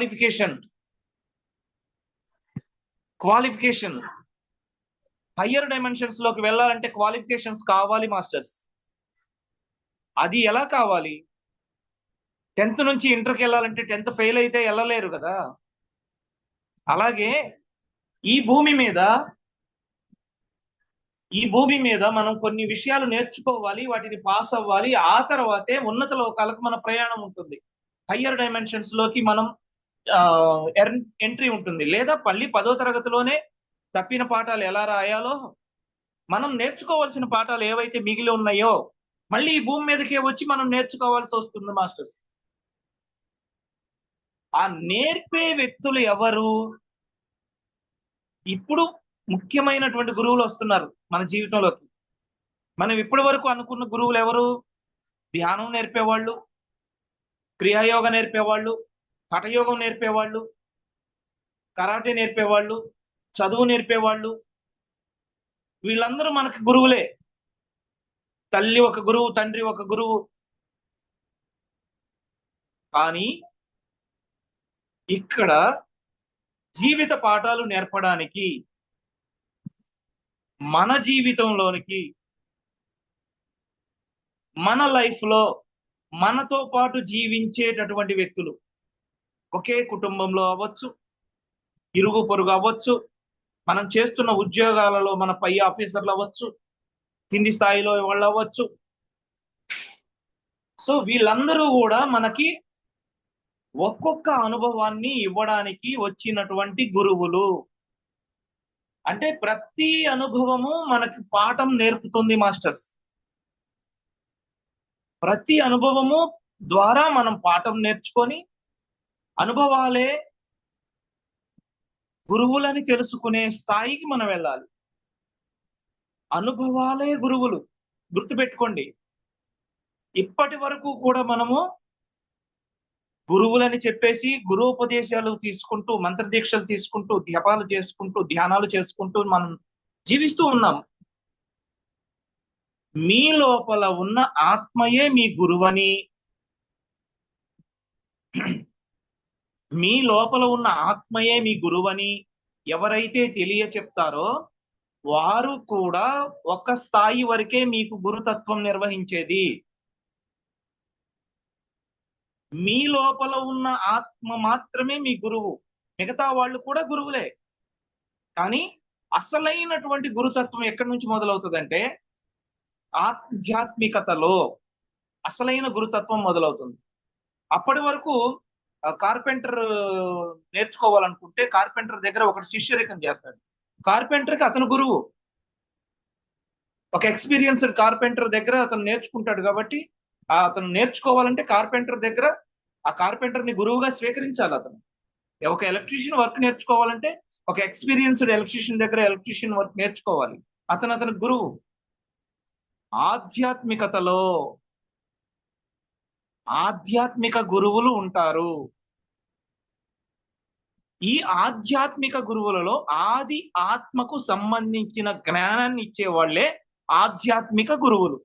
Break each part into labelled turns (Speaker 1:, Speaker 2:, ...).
Speaker 1: Qualification qualification higher dimensions లోకి వెళ్ళాలంటే qualifications కావాలి మాస్టర్స్. అది ఎలా కావాలి? 10th నుంచి ఇంటర్కి వెళ్ళాలంటే 10th ఫెయిల్ అయితే వెళ్ళలేరు కదా. అలాగే ఈ భూమి మీద మనం కొన్ని విషయాలు నేర్చుకోవాలి, వాటిని పాస్ అవ్వాలి. ఆ తర్వాతే ఉన్నత లోకాలకు మన ప్రయాణం ఉంటుంది. హయ్యర్ డైమెన్షన్స్ లోకి మనం ఎంట్రీ ఉంటుంది. లేదా మళ్ళీ 10వ తరగతిలోనే తప్పిన పాఠాలు ఎలా రాయాలో, మనం నేర్చుకోవాల్సిన పాఠాలు ఏవైతే మిగిలి ఉన్నాయో మళ్ళీ ఈ భూమి మీదకే వచ్చి మనం నేర్చుకోవాల్సి వస్తుంది మాస్టర్స్. ఆ నేర్పే వ్యక్తులు ఎవరు? ఇప్పుడు ముఖ్యమైనటువంటి గురువులు వస్తున్నారు మన జీవితంలోకి. మనం ఇప్పటి వరకు అనుకున్న గురువులు ఎవరు? ధ్యానం నేర్పేవాళ్ళు, క్రియాయోగ నేర్పేవాళ్ళు, హఠయోగం నేర్పేవాళ్ళు, కరాటే నేర్పేవాళ్ళు, చదువు నేర్పేవాళ్ళు. వీళ్ళందరూ మనకు గురువులే. తల్లి ఒక గురువు, తండ్రి ఒక గురువు. కానీ ఇక్కడ జీవిత పాఠాలు నేర్పడానికి మన జీవితంలోనికి, మన లైఫ్ లో మనతో పాటు జీవించేటటువంటి వ్యక్తులు, ఒకే కుటుంబంలో అవ్వచ్చు, ఇరుగు పొరుగు అవ్వచ్చు, మనం చేస్తున్న ఉద్యోగాలలో మన పై ఆఫీసర్లు అవ్వచ్చు, కింది స్థాయిలో వాళ్ళు అవ్వచ్చు. సో వీళ్ళందరూ కూడా మనకి ఒక్కొక్క అనుభవాన్ని ఇవ్వడానికి వచ్చినటువంటి గురువులు. అంటే ప్రతి అనుభవము మనకి పాఠం నేర్పుతుంది మాస్టర్స్. ప్రతి అనుభవము ద్వారా మనం పాఠం నేర్చుకొని అనుభవాలే గురువులని తెలుసుకునే స్థాయికి మనం వెళ్ళాలి. అనుభవాలే గురువులు. గుర్తుపెట్టుకోండి, ఇప్పటి వరకు కూడా మనము గురువులని చెప్పేసి గురువుపదేశాలు తీసుకుంటూ, మంత్రదీక్షలు తీసుకుంటూ, జపాలు చేసుకుంటూ, ధ్యానాలు చేసుకుంటూ మనం జీవిస్తూ ఉన్నాం. మీ లోపల ఉన్న ఆత్మయే మీ గురువని, మీ లోపల ఉన్న ఆత్మయే మీ గురువని ఎవరైతే తెలియ చెప్తారో వారు కూడా ఒక స్థాయి వరకే మీకు గురుతత్వం నిర్వహించేది. మీ లోపల ఉన్న ఆత్మ మాత్రమే మీ గురువు. మిగతా వాళ్ళు కూడా గురువులే. కానీ అసలైనటువంటి గురుతత్వం ఎక్కడి నుంచి మొదలవుతుందంటే ఆధ్యాత్మికతలో అసలైన గురుతత్వం మొదలవుతుంది. అప్పటి వరకు కార్పెంటర్ నేర్చుకోవాలనుకుంటే కార్పెంటర్ దగ్గర ఒకటి శిష్యరికం చేస్తాడు. కార్పెంటర్కి అతను గురువు. ఒక ఎక్స్పీరియన్స్డ్ కార్పెంటర్ దగ్గర అతను నేర్చుకుంటాడు కాబట్టి అతను నేర్చుకోవాలంటే కార్పెంటర్ దగ్గర ఆ కార్పెంటర్ ని గురువుగా స్వీకరించాలి. అతను ఒక ఎలక్ట్రీషియన్ వర్క్ నేర్చుకోవాలంటే ఒక ఎక్స్పీరియన్స్డ్ ఎలక్ట్రీషియన్ దగ్గర ఎలక్ట్రీషియన్ వర్క్ నేర్చుకోవాలి. అతను గురువు. ఆధ్యాత్మికతలో ఆధ్యాత్మిక గురువులు ఉంటారు. ఈ ఆధ్యాత్మిక గురువులలో ఆది ఆత్మకు సంబంధించిన జ్ఞానాన్ని ఇచ్చే వాళ్ళే ఆధ్యాత్మిక గురువులు.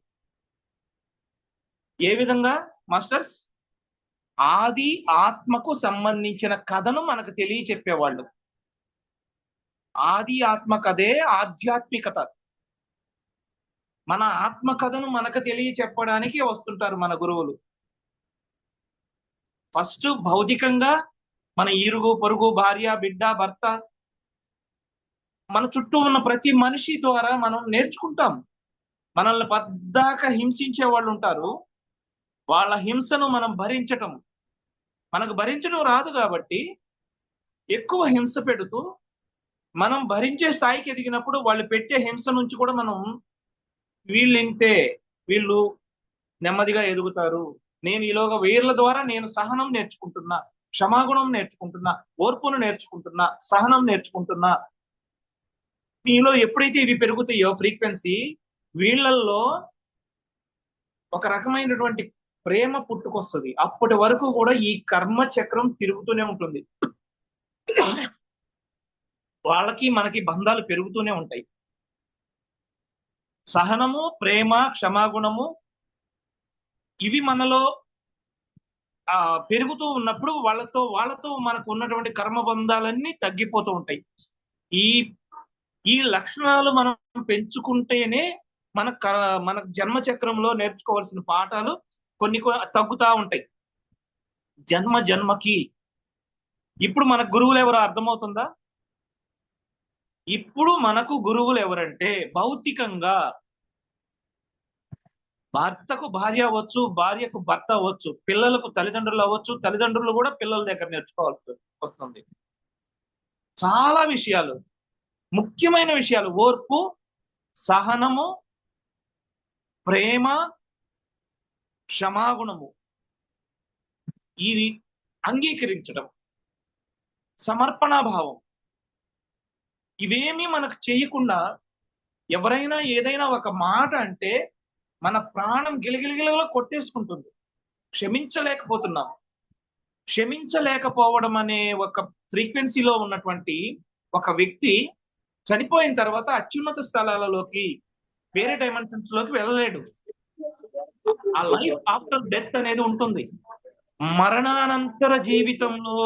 Speaker 1: ఏ విధంగా మాస్టర్స్? ఆది ఆత్మకు సంబంధించిన కథను మనకు తెలియచెప్పేవాళ్ళు. ఆది ఆత్మ కథే ఆధ్యాత్మికత. మన ఆత్మ కథను మనకు తెలియచెప్పడానికి వస్తుంటారు మన గురువులు. ఫస్ట్ భౌతికంగా మన ఇరుగు పొరుగు, భార్య, బిడ్డ, భర్త, మన చుట్టూ ఉన్న ప్రతి మనిషి ద్వారా మనం నేర్చుకుంటాం. మనల్ని పద్దాక హింసించే వాళ్ళు ఉంటారు. వాళ్ళ హింసను మనం భరించటం, మనకు భరించడం రాదు కాబట్టి ఎక్కువ హింస పెడుతూ మనం భరించే స్థాయికి ఎదిగినప్పుడు వాళ్ళు పెట్టే హింస నుంచి కూడా మనం వీళ్ళు ఇంతే, వీళ్ళు నెమ్మదిగా ఎదుగుతారు, నేను ఈలోగా వీళ్ళ ద్వారా నేను సహనం నేర్చుకుంటున్నా, క్షమాగుణం నేర్చుకుంటున్నా, ఓర్పును నేర్చుకుంటున్నా, సహనం నేర్చుకుంటున్నా. మీలో ఎప్పుడైతే ఇవి పెరుగుతాయో ఫ్రీక్వెన్సీ, వీళ్ళల్లో ఒక రకమైనటువంటి ప్రేమ పుట్టుకొస్తుంది. అప్పటి వరకు కూడా ఈ కర్మ చక్రం తిరుగుతూనే ఉంటుంది. వాళ్ళకి మనకి బంధాలు పెరుగుతూనే ఉంటాయి. సహనము, ప్రేమ, క్షమాగుణము ఇవి మనలో పెరుగుతూ ఉన్నప్పుడు వాళ్ళతో మనకు ఉన్నటువంటి కర్మబంధాలన్నీ తగ్గిపోతూ ఉంటాయి. ఈ ఈ లక్షణాలు మనం పెంచుకుంటేనే మన మన జన్మ చక్రంలో నేర్చుకోవాల్సిన పాఠాలు కొన్ని తగ్గుతా ఉంటాయి జన్మ జన్మకి. ఇప్పుడు మన గురువులు ఎవరో అర్థమవుతుందా? ఇప్పుడు మనకు గురువులు ఎవరంటే భౌతికంగా భర్తకు భార్య అవ్వచ్చు, భార్యకు భర్త అవ్వచ్చు, పిల్లలకు తల్లిదండ్రులు అవ్వచ్చు, తల్లిదండ్రులు కూడా పిల్లల దగ్గర నేర్చుకోవాల్సి వస్తుంది. చాలా విషయాలు, ముఖ్యమైన విషయాలు, ఓర్పు, సహనము, ప్రేమ, క్షమాగుణము, ఇవి అంగీకరించడం, సమర్పణాభావం, ఇవేమీ మనకు చేయకుండా ఎవరైనా ఏదైనా ఒక మాట అంటే మన ప్రాణం గిలగిలగిలలో కొట్టేసుకుంటుంది. క్షమించలేకపోతున్నాం. క్షమించలేకపోవడం అనే ఒక ఫ్రీక్వెన్సీలో ఉన్నటువంటి ఒక వ్యక్తి చనిపోయిన తర్వాత అత్యున్నత స్థలాలలోకి, వేరే డైమెన్షన్స్ లోకి వెళ్ళలేడు. ఆ లైఫ్ ఆఫ్టర్ డెత్ అనేది ఉంటుంది. మరణానంతర జీవితంలో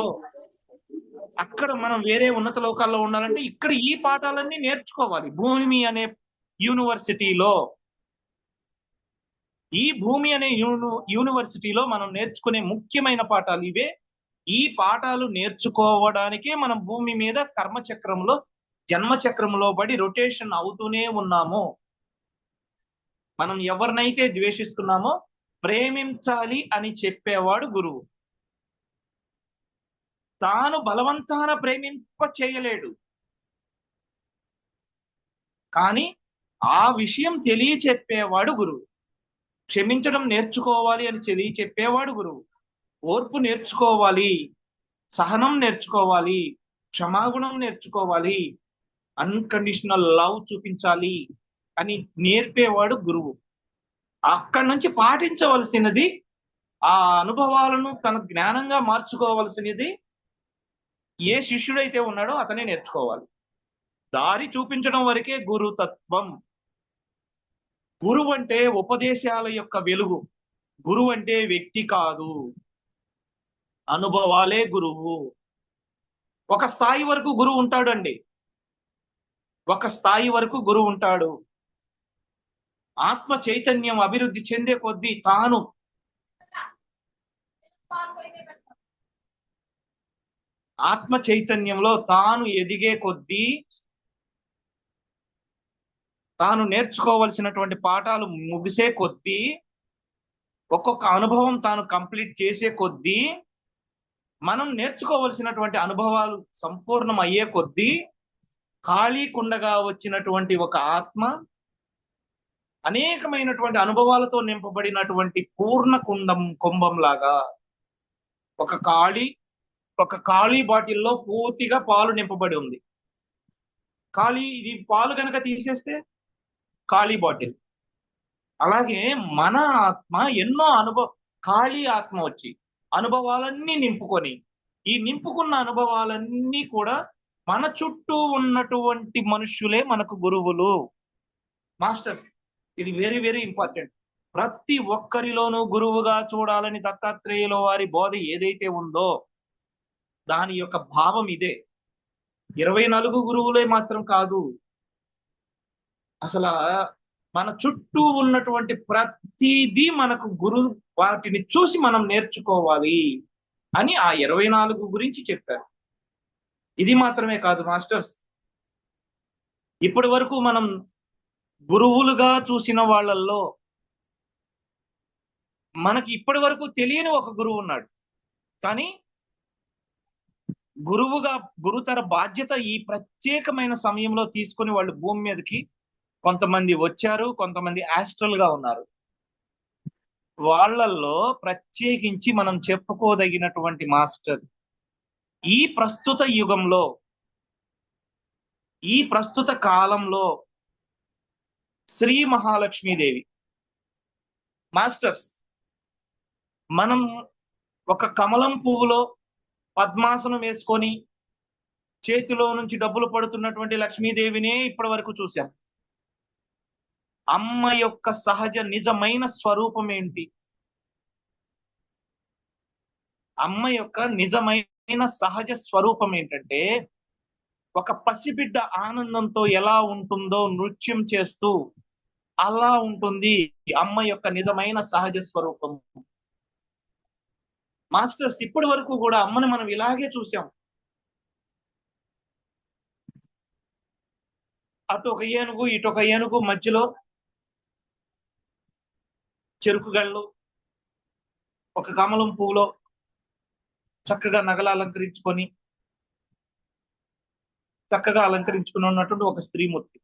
Speaker 1: అక్కడ మనం వేరే ఉన్నత లోకాల్లో ఉండాలంటే ఇక్కడ ఈ పాఠాలన్నీ నేర్చుకోవాలి. భూమి అనే యూనివర్సిటీలో, ఈ భూమి అనే యూనివర్సిటీలో మనం నేర్చుకునే ముఖ్యమైన పాఠాలు ఇవే. ఈ పాఠాలు నేర్చుకోవడానికే మనం భూమి మీద కర్మచక్రంలో, జన్మచక్రంలో పడి రొటేషన్ అవుతూనే ఉన్నాము. మనం ఎవరినైతే ద్వేషిస్తున్నామో ప్రేమించాలి అని చెప్పేవాడు గురువు. తాను బలవంతాన ప్రేమింప చేయలేడు, కానీ ఆ విషయం తెలియచెప్పేవాడు గురువు. క్షమించడం నేర్చుకోవాలి అని తెలియచెప్పేవాడు గురువు. ఓర్పు నేర్చుకోవాలి, సహనం నేర్చుకోవాలి, క్షమాగుణం నేర్చుకోవాలి, అన్కండిషనల్ లవ్ చూపించాలి అని నేర్పేవాడు గురువు. అక్కడి నుంచి పాటించవలసినది, ఆ అనుభవాలను తన జ్ఞానంగా మార్చుకోవలసినది ఏ శిష్యుడైతే ఉన్నాడో అతనే నేర్చుకోవాలి. దారి చూపించడం వరకే గురుతత్వం. గురువు అంటే ఉపదేశాల యొక్క వెలుగు. గురువు అంటే వ్యక్తి కాదు, అనుభవాలే గురువు. ఒక స్థాయి వరకు గురువు ఉంటాడండి, ఒక స్థాయి వరకు గురువు ఉంటాడు. ఆత్మ చైతన్యం అభివృద్ధి చెందే కొద్దీ ఆత్మ చైతన్యంలో తాను ఎదిగే కొద్దీ, తాను నేర్చుకోవలసినటువంటి పాఠాలు ముగిసే కొద్దీ, ఒక్కొక్క అనుభవం తాను కంప్లీట్ చేసే కొద్దీ, మనం నేర్చుకోవలసినటువంటి అనుభవాలు సంపూర్ణం అయ్యే కొద్దీ, ఖాళీ కుండగా వచ్చినటువంటి ఒక ఆత్మ అనేకమైనటువంటి అనుభవాలతో నింపబడినటువంటి పూర్ణ కుంభం లాగా, ఒక ఖాళీ బాటిల్లో పూర్తిగా పాలు నింపబడి ఉంది. ఇది పాలు కనుక తీసేస్తే ఖాళీ బాటిల్. అలాగే మన ఆత్మ ఎన్నో ఖాళీ ఆత్మ వచ్చి అనుభవాలన్నీ నింపుకొని, ఈ నింపుకున్న అనుభవాలన్నీ కూడా మన చుట్టూ ఉన్నటువంటి మనుష్యులే మనకు గురువులు, మాస్టర్స్. ఇది వెరీ వెరీ ఇంపార్టెంట్. ప్రతి ఒక్కరిలోనూ గురువుగా చూడాలని దత్తాత్రేయుల వారి బోధ ఏదైతే ఉందో దాని యొక్క భావం ఇదే. 24 గురువులే మాత్రం కాదు, అసలు మన చుట్టూ ఉన్నటువంటి ప్రతిదీ మనకు గురువు, వాటిని చూసి మనం నేర్చుకోవాలి అని ఆ 24 గురించి చెప్పారు. ఇది మాత్రమే కాదు మాస్టర్స్, ఇప్పటి వరకు మనం గురువులుగా చూసిన వాళ్ళల్లో మనకి ఇప్పటి వరకు తెలియని ఒక గురువు ఉన్నాడు. కానీ గురుతర బాధ్యత ఈ ప్రత్యేకమైన సమయంలో తీసుకొని వాళ్ళు భూమి మీదకి కొంతమంది వచ్చారు, కొంతమంది ఆస్ట్రల్ గా ఉన్నారు. వాళ్ళల్లో ప్రత్యేకించి మనం చెప్పుకోదగినటువంటి మాస్టర్ ఈ ప్రస్తుత యుగంలో, ఈ ప్రస్తుత కాలంలో శ్రీ మహాలక్ష్మీదేవి. మాస్టర్స్, మనం ఒక కమలం పువ్వులో పద్మాసనం వేసుకొని చేతిలో నుంచి డబ్బులు పడుతున్నటువంటి లక్ష్మీదేవినే ఇప్పటి వరకు చూశాం. అమ్మ యొక్క సహజ నిజమైన స్వరూపం ఏంటి? అమ్మ యొక్క నిజమైన సహజ స్వరూపం ఏంటంటే, ఒక పసిబిడ్డ ఆనందంతో ఎలా ఉంటుందో నృత్యం చేస్తూ అలా ఉంటుంది అమ్మ యొక్క నిజమైన సహజ స్వరూపం. మాస్టర్స్, ఇప్పటి వరకు కూడా అమ్మని మనం ఇలాగే చూసాం. అటు ఒక ఏనుగు ఇటు ఒక ఏనుగు, మధ్యలో చెరుకు గళ్ళు, ఒక కమలం పువ్వులో చక్కగా నగలు అలంకరించుకొని ఉన్నటువంటి ఒక స్త్రీమూర్తి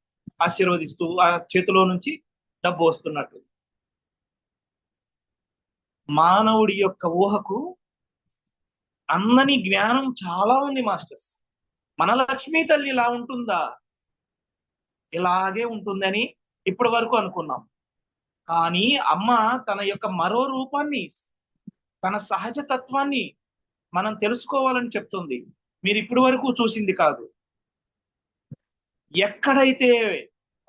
Speaker 1: ఆశీర్వదిస్తూ ఆ చేతిలో నుంచి డబ్బు వస్తున్నట్టు. మానవుడి యొక్క ఊహకు అందని జ్ఞానం చాలా ఉంది మాస్టర్స్. మన లక్ష్మీ తల్లి ఇలా ఉంటుందా, ఇలాగే ఉంటుందని ఇప్పటి వరకు అనుకున్నాం. కానీ అమ్మ తన యొక్క మరో రూపాన్ని, తన సహజ తత్వాన్ని మనం తెలుసుకోవాలని చెప్తుంది. మీరు ఇప్పటి వరకు చూసింది కాదు. ఎక్కడైతే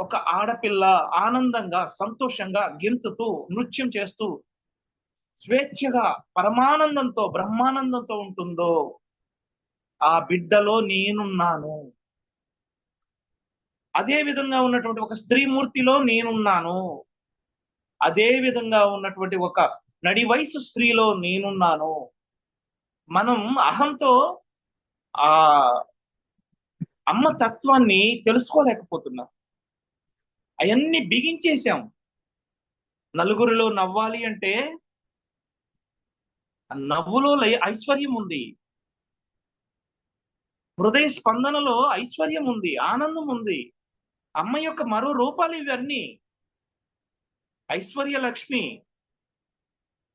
Speaker 1: ఒక ఆడపిల్ల ఆనందంగా, సంతోషంగా గెంతుతూ నృత్యం చేస్తూ స్వేచ్ఛగా పరమానందంతో, బ్రహ్మానందంతో ఉంటుందో ఆ బిడ్డలో నేనున్నాను. అదే విధంగా ఉన్నటువంటి ఒక స్త్రీమూర్తిలో నేనున్నాను. అదే విధంగా ఉన్నటువంటి ఒక నడి వయసు స్త్రీలో నేనున్నాను. మనం అహంతో ఆ అమ్మ తత్వాన్ని తెలుసుకోలేకపోతున్నాం. అవన్నీ బిగించేశాం. నలుగురిలో నవ్వాలి అంటే నవ్వులో ఐశ్వర్యం ఉంది, హృదయ స్పందనలో ఐశ్వర్యం ఉంది, ఆనందం ఉంది. అమ్మ యొక్క మరో రూపాలు ఇవన్నీ. ఐశ్వర్య లక్ష్మి,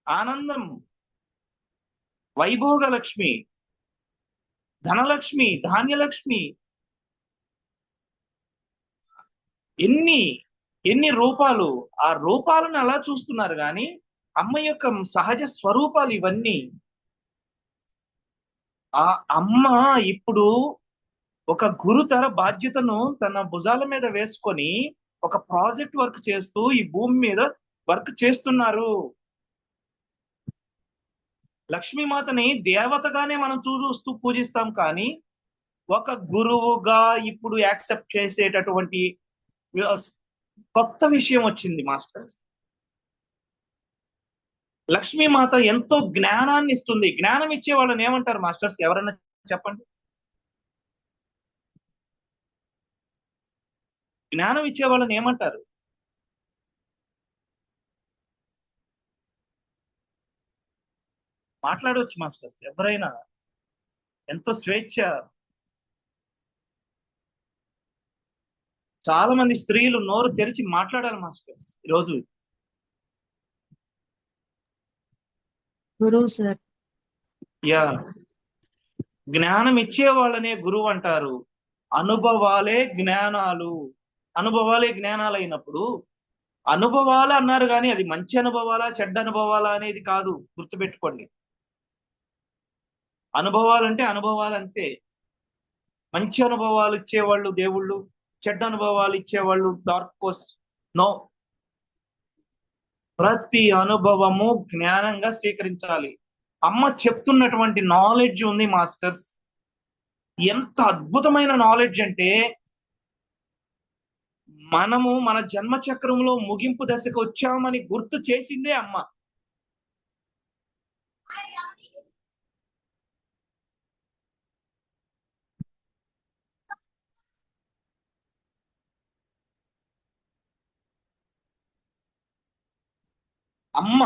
Speaker 1: ఆనందం, వైభోగ లక్ష్మి, ధనలక్ష్మి, ధాన్యలక్ష్మి, ఎన్ని ఎన్ని రూపాలు. ఆ రూపాలను అలా చూస్తున్నారు కానీ అమ్మ యొక్క సహజ స్వరూపాలు ఇవన్నీ. ఆ అమ్మ ఇప్పుడు ఒక గురుతర బాధ్యతను తన భుజాల మీద వేసుకొని ఒక ప్రాజెక్ట్ వర్క్ చేస్తూ ఈ భూమి మీద వర్క్ చేస్తున్నారు. లక్ష్మీమాతని దేవతగానే మనం చూస్తూ పూజిస్తాం, కానీ ఒక గురువుగా ఇప్పుడు యాక్సెప్ట్ చేసేటటువంటి కొత్త విషయం వచ్చింది మాస్టర్. లక్ష్మీమాత ఎంతో జ్ఞానాన్ని ఇస్తుంది. జ్ఞానం ఇచ్చే వాళ్ళని ఏమంటారు మాస్టర్స్? ఎవరైనా చెప్పండి. జ్ఞానం ఇచ్చే వాళ్ళని ఏమంటారు? మాట్లాడవచ్చు మాస్టర్స్, ఎవరైనా. ఎంతో స్వేచ్ఛ. చాలా మంది స్త్రీలు నోరు తెరిచి మాట్లాడాలి మాస్టర్స్ ఈరోజు.
Speaker 2: గురువు సార్.
Speaker 1: యా, జ్ఞానం ఇచ్చే వాళ్ళనే గురువు అంటారు. అనుభవాలే జ్ఞానాలు. అనుభవాలే జ్ఞానాలు అయినప్పుడు, అనుభవాలు అన్నారు కానీ అది మంచి అనుభవాలా చెడ్డ అనుభవాలా అనేది కాదు, గుర్తుపెట్టుకోండి. అనుభవాలంటే అనుభవాలు అంతే. మంచి అనుభవాలు ఇచ్చేవాళ్ళు దేవుళ్ళు, చెడ్డ అనుభవాలు ఇచ్చేవాళ్ళు డార్క్ కోస్ట్. నో, ప్రతి అనుభవము జ్ఞానంగా స్వీకరించాలి. అమ్మ చెప్తున్నటువంటి నాలెడ్జ్ ఉంది మాస్టర్స్. ఎంత అద్భుతమైన నాలెడ్జ్ అంటే, మనము మన జన్మ చక్రంలో ముగింపు దశకు వచ్చామని గుర్తు చేసిందే అమ్మ. అమ్మ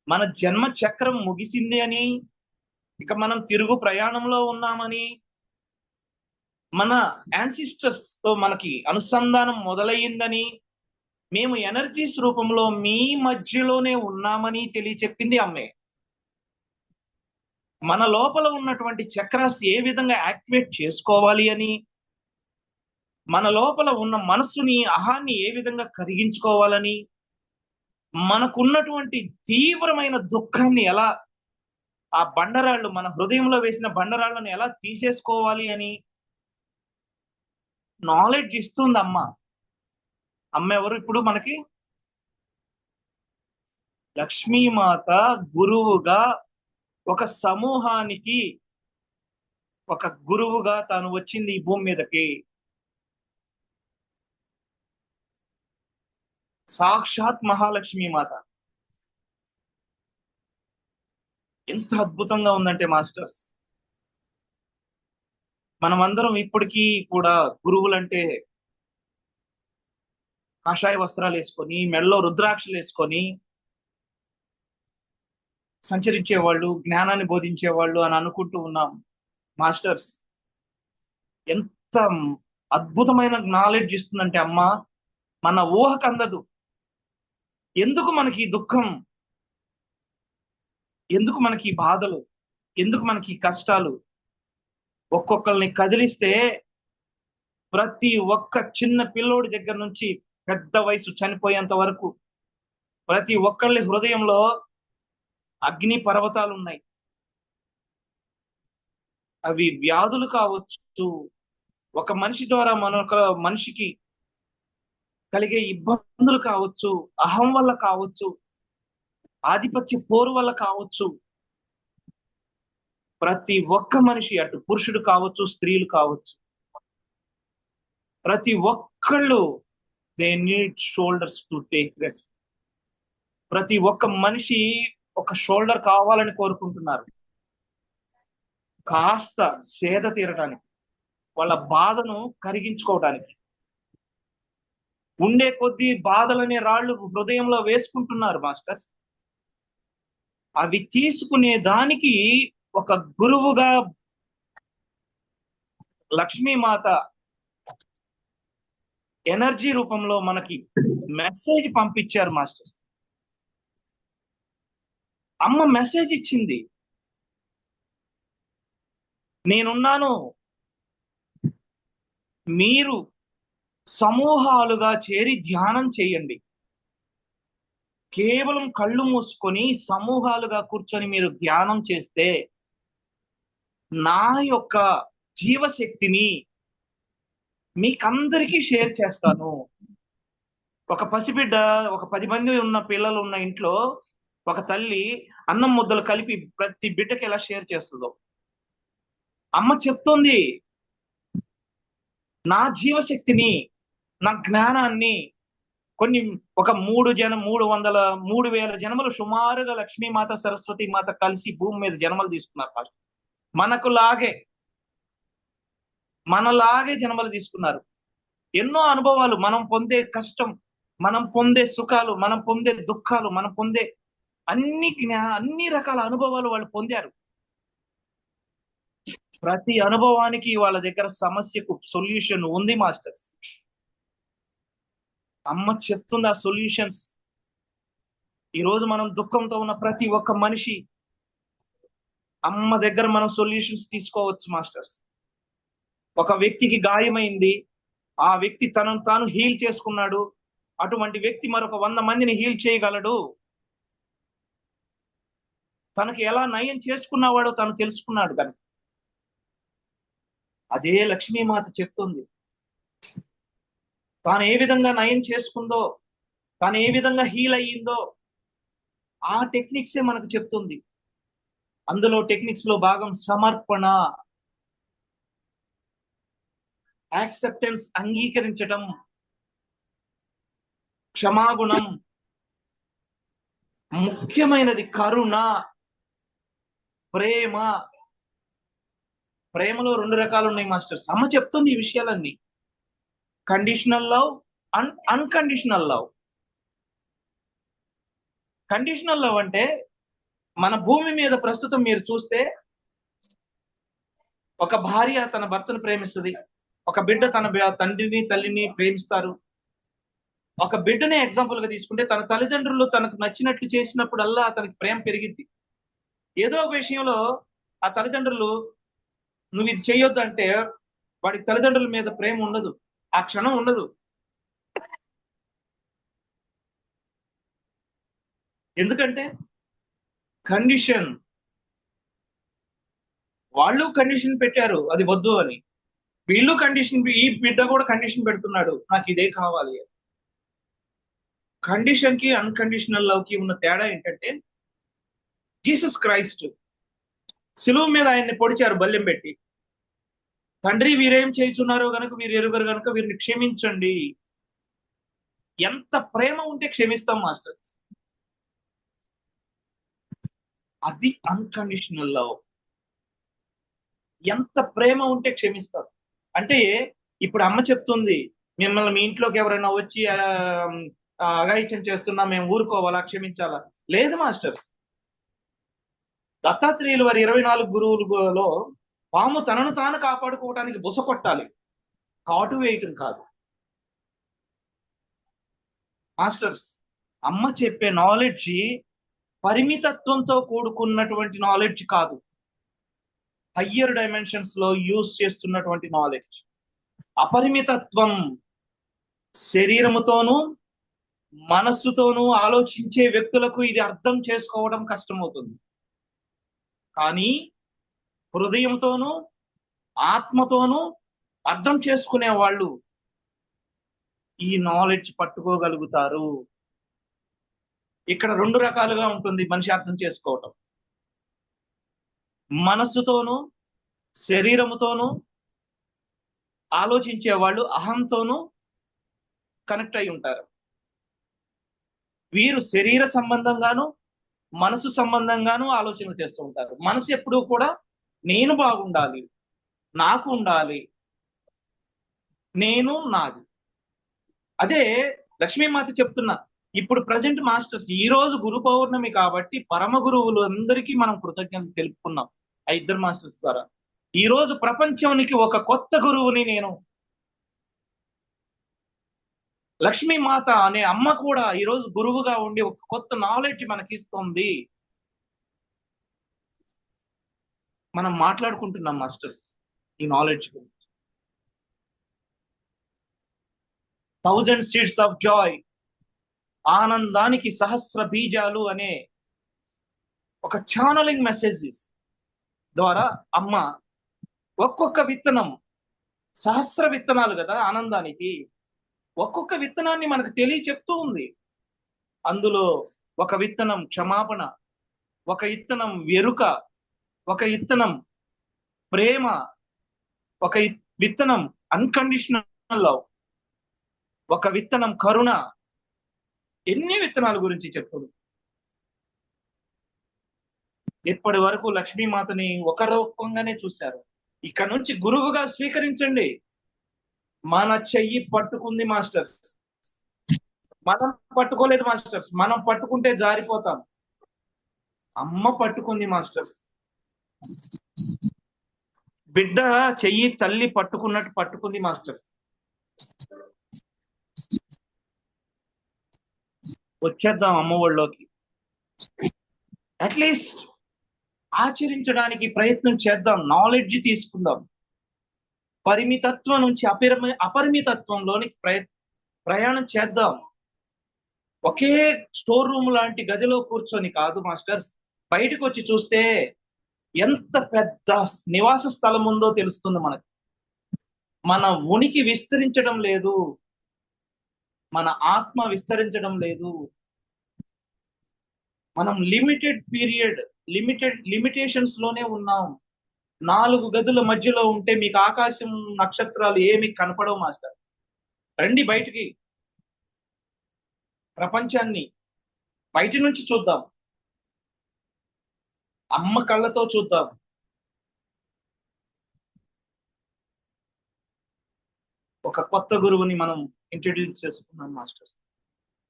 Speaker 1: మన జన్మ చక్రం ముగిసింది అని, ఇక మనం తిరుగు ప్రయాణంలో ఉన్నామని, మన యాన్సిస్టర్స్ తో మనకి అనుసంధానం మొదలయ్యిందని, మేము ఎనర్జీస్ రూపంలో మీ మధ్యలోనే ఉన్నామని తెలియచెప్పింది అమ్మే. మన లోపల ఉన్నటువంటి చక్రాస్ ఏ విధంగా యాక్టివేట్ చేసుకోవాలి అని, మన లోపల ఉన్న మనస్సుని, అహాన్ని ఏ విధంగా కరిగించుకోవాలని, మనకున్నటువంటి తీవ్రమైన దుఃఖాన్ని ఎలా, ఆ బండరాళ్ళు, మన హృదయంలో వేసిన బండరాళ్ళను ఎలా తీసేసుకోవాలి అని నాలెడ్జ్ ఇస్తుంది అమ్మ. అమ్మ ఎవరు ఇప్పుడు మనకి? లక్ష్మీమాత గురువుగా ఒక సమూహానికి ఒక గురువుగా తాను వచ్చింది ఈ భూమి మీదకి. సాక్షాత్ మహాలక్ష్మి మాత. ఎంత అద్భుతంగా ఉందంటే మాస్టర్స్, మనమందరం ఇప్పటికీ కూడా గురువులంటే కాషాయ వస్త్రాలు వేసుకొని, మెడలో రుద్రాక్షలు వేసుకొని సంచరించేవాళ్ళు, జ్ఞానాన్ని బోధించేవాళ్ళు అని అనుకుంటూ ఉన్నాం. మాస్టర్స్, ఎంత అద్భుతమైన నాలెడ్జ్ ఇస్తుందంటే అమ్మ, మన ఊహకు అందదు. ఎందుకు మనకి ఈ దుఃఖం, ఎందుకు మనకి ఈ బాధలు, ఎందుకు మనకి ఈ కష్టాలు? ఒక్కొక్కరిని కదిలిస్తే ప్రతి ఒక్క చిన్న పిల్లోడి దగ్గర నుంచి పెద్ద వయసు చనిపోయేంత వరకు ప్రతి ఒక్కళ్ళ హృదయంలో అగ్ని పర్వతాలు ఉన్నాయి. అవి వ్యాధులు కావచ్చు, ఒక మనిషి ద్వారా మరొక మనిషికి కలిగే ఇబ్బందులు కావచ్చు, అహం వల్ల కావచ్చు, ఆధిపత్య పోరు వల్ల కావచ్చు. ప్రతి ఒక్క మనిషి, అటు పురుషుడు కావచ్చు, స్త్రీలు కావచ్చు, ప్రతి ఒక్కళ్ళు they need shoulders to take rest. ప్రతి ఒక్క మనిషి ఒక షోల్డర్ కావాలని కోరుకుంటున్నారు, కాస్త సేద తీరడానికి, వాళ్ళ బాధను కరిగించుకోవడానికి. ఉండే కొద్దీ బాధలనే రాళ్ళు హృదయంలో వేసుకుంటున్నారు మాస్టర్స్. అవి తీసుకునే దానికి ఒక గురువుగా లక్ష్మీమాత ఎనర్జీ రూపంలో మనకి మెసేజ్ పంపించారు మాస్టర్. అమ్మ మెసేజ్ ఇచ్చింది, నేనున్నాను, మీరు సమూహాలుగా చేరి ధ్యానం చేయండి. కేవలం కళ్ళు మూసుకొని సమూహాలుగా కూర్చొని మీరు ధ్యానం చేస్తే నా యొక్క జీవశక్తిని మీకందరికీ షేర్ చేస్తాను. ఒక పసిబిడ్డ, ఒక 10 మంది ఉన్న పిల్లలు ఉన్న ఇంట్లో ఒక తల్లి అన్నం ముద్దలు కలిపి ప్రతి బిడ్డకి ఎలా షేర్ చేస్తుందో అమ్మ చెప్తోంది. నా జీవశక్తిని, నా జ్ఞానాన్ని కొన్ని ఒక 3,000 జన్మలు సుమారుగా లక్ష్మీమాత సరస్వతి మాత కలిసి భూమి మీద జన్మలు తీసుకున్నారు. మనలాగే జన్మలు తీసుకున్నారు. ఎన్నో అనుభవాలు, మనం పొందే కష్టం, మనం పొందే సుఖాలు, మనం పొందే దుఃఖాలు, మనం పొందే అన్ని రకాల అనుభవాలు వాళ్ళు పొందారు. ప్రతి అనుభవానికి వాళ్ళ దగ్గర సమస్యకు సొల్యూషన్ ఉంది మాస్టర్స్. అమ్మ చెప్తుంది ఆ సొల్యూషన్స్. ఈ రోజు మనం దుఃఖంతో ఉన్న ప్రతి ఒక్క మనిషి అమ్మ దగ్గర మనం సొల్యూషన్స్ తీసుకోవచ్చు మాస్టర్స్. ఒక వ్యక్తికి గాయమైంది, ఆ వ్యక్తి తనను తాను హీల్ చేసుకున్నాడు, అటువంటి వ్యక్తి మరొక 100 మందిని హీల్ చేయగలడు. తనకి ఎలా నయం చేసుకున్నవాడో తను తెలుసుకున్నాడు కనుక. అదే లక్ష్మీమాత చెప్తుంది, తాను ఏ విధంగా నయం చేసుకుందో, తాను ఏ విధంగా హీల్ అయ్యిందో ఆ టెక్నిక్సే మనకు చెప్తుంది. అందులో టెక్నిక్స్ లో భాగం సమర్పణ, యాక్సెప్టెన్స్, అంగీకరించడం, క్షమాగుణం, ముఖ్యమైనది కరుణ, ప్రేమ. ప్రేమలో 2 రకాలు ఉన్నాయి మాస్టర్స్. అమ్మ చెప్తుంది ఈ విషయాలన్నీ. Conditional love and unconditional love. Conditional love అంటే మన భూమి మీద ప్రస్తుతం మీరు చూస్తే ఒక భార్య తన భర్తను ప్రేమిస్తుంది, ఒక బిడ్డ తన తండ్రిని తల్లిని ప్రేమిస్తారు. ఒక బిడ్డనే ఎగ్జాంపుల్ గా తీసుకుంటే తన తల్లిదండ్రులు తనకు నచ్చినట్లు చేసినప్పుడల్లా అతనికి ప్రేమ పెరిగిద్ది. ఏదో ఒక విషయంలో ఆ తల్లిదండ్రులు నువ్వు ఇది చేయొద్దు అంటే వాడి తల్లిదండ్రుల మీద ప్రేమ ఉండదు, ఆ క్షణం ఉండదు. ఎందుకంటే కండిషన్, వాళ్ళు కండిషన్ పెట్టారు అది వద్దు అని, వీళ్ళు కండిషన్, ఈ బిడ్డ కూడా కండిషన్ పెడుతున్నాడు నాకు ఇదే కావాలి. కండిషన్ కి అన్కండిషనల్ లవ్ కి ఉన్న తేడా ఏంటంటే జీసస్ క్రైస్ట్ సిలువ మీద ఆయన్ని పొడిచారు బల్లెం పెట్టి. తండ్రి వీరేం చేయుచున్నారో గనుక వీరు ఎరుగరు గనుక వీరిని క్షమించండి. ఎంత ప్రేమ ఉంటే క్షమిస్తాం మాస్టర్. అది అన్కండిషనల్ లవ్. ఎంత ప్రేమ ఉంటే క్షమిస్తారు. అంటే ఇప్పుడు అమ్మ చెప్తుంది, మిమ్మల్ని మీ ఇంట్లోకి ఎవరైనా వచ్చి అఘాయిత్యం చేస్తున్నా మేము ఊరుకోవాలా, క్షమించాలా? లేదు మాస్టర్. దత్తాత్రేయులు వారి 24 గురువులలో పాము తనను తాను కాపాడుకోవటానికి బుస కొట్టాలి, కాటు వేయటం కాదు. మాస్టర్స్, అమ్మ చెప్పే నాలెడ్జ్ పరిమితత్వంతో కూడుకున్నటువంటి నాలెడ్జ్ కాదు, హయ్యర్ డైమెన్షన్స్ లో యూజ్ చేస్తున్నటువంటి నాలెడ్జ్. అపరిమితత్వం శరీరముతోనూ మనస్సుతోనూ ఆలోచించే వ్యక్తులకు ఇది అర్థం చేసుకోవడం కష్టమవుతుంది. కానీ హృదయంతోనూ ఆత్మతోనూ అర్థం చేసుకునే వాళ్ళు ఈ నాలెడ్జ్ పట్టుకోగలుగుతారు. ఇక్కడ 2 రకాలుగా ఉంటుంది మనిషి అర్థం చేసుకోవటం. మనస్సుతోనూ శరీరముతోనూ ఆలోచించే వాళ్ళు అహంతోనూ కనెక్ట్ అయి ఉంటారు. వీరు శరీర సంబంధంగాను మనసు సంబంధంగాను ఆలోచనలు చేస్తూ ఉంటారు. మనసు ఎప్పుడూ కూడా నేను బాగుండాలి, నాకు ఉండాలి, నేను నాది. అదే లక్ష్మీమాత చెప్తున్నా, ఇప్పుడు ప్రజెంట్ మాస్టర్స్ ఈ రోజు గురు పౌర్ణమి కాబట్టి పరమ గురువులు అందరికీ మనం కృతజ్ఞతలు తెలుపుకున్నాం ఆ ఇద్దరు మాస్టర్స్ ద్వారా. ఈ రోజు ప్రపంచానికి ఒక కొత్త గురువుని నేను, లక్ష్మీమాత అనే అమ్మ కూడా ఈ రోజు గురువుగా ఉండి ఒక కొత్త నాలెడ్జ్ మనకిస్తుంది. మనం మాట్లాడుకుంటున్నాం మాస్టర్స్ ఈ నాలెడ్జ్ గురించి. 1000 సీడ్స్ ఆఫ్ జాయ్, ఆనందానికి సహస్ర బీజాలు అనే ఒక ఛానలింగ్ మెసేజెస్ ద్వారా అమ్మ ఒక్కొక్క విత్తనం, సహస్ర విత్తనాలు కదా ఆనందానికి, ఒక్కొక్క విత్తనాన్ని మనకు చెప్తూ ఉంది. అందులో ఒక విత్తనం క్షమాపణ, ఒక విత్తనం ఎరుక, ఒక విత్తనం ప్రేమ, ఒక విత్తనం అన్కండిషనల్ లవ్, ఒక విత్తనం కరుణ. ఎన్ని విత్తనాల గురించి చెప్తుంది. ఇప్పటి వరకు లక్ష్మీమాతని ఒక రూపంగానే చూశారు. ఇక్కడ నుంచి గురువుగా స్వీకరించండి. మన చెయ్యి పట్టుకుంది మాస్టర్స్, మనం పట్టుకోలేదు మాస్టర్స్. మనం పట్టుకుంటే జారిపోతాం. అమ్మ పట్టుకుంది మాస్టర్స్. బిడ్డ చెయ్యి తల్లి పట్టుకున్నట్టు పట్టుకుంది మాస్టర్స్. వచ్చేద్దాం అమ్మ ఒళ్ళోకి. అట్లీస్ట్ ఆచరించడానికి ప్రయత్నం చేద్దాం, నాలెడ్జ్ తీసుకుందాం. పరిమితత్వం నుంచి అపరిమితత్వంలోని ప్రయాణం చేద్దాం. ఒకే స్టోర్ రూమ్ లాంటి గదిలో కూర్చొని కాదు మాస్టర్స్, బయటకు వచ్చి చూస్తే ఎంత పెద్ద నివాస స్థలం ఉందో తెలుస్తుంది మనకు. మన ఉనికి విస్తరించడం లేదు, మన ఆత్మ విస్తరించడం లేదు. మనం లిమిటెడ్ పీరియడ్, లిమిటేషన్స్ లోనే ఉన్నాం. 4 గదుల మధ్యలో ఉంటే మీకు ఆకాశం నక్షత్రాలు ఏమి కనపడవు మాస్టర్. రండి బయటికి, ప్రపంచాన్ని బయటి నుంచి చూద్దాం, అమ్మ కళ్ళతో చూద్దాం. ఒక కొత్త గురువుని మనం ఇంట్రడ్యూస్ చేసుకున్నాం మాస్టర్.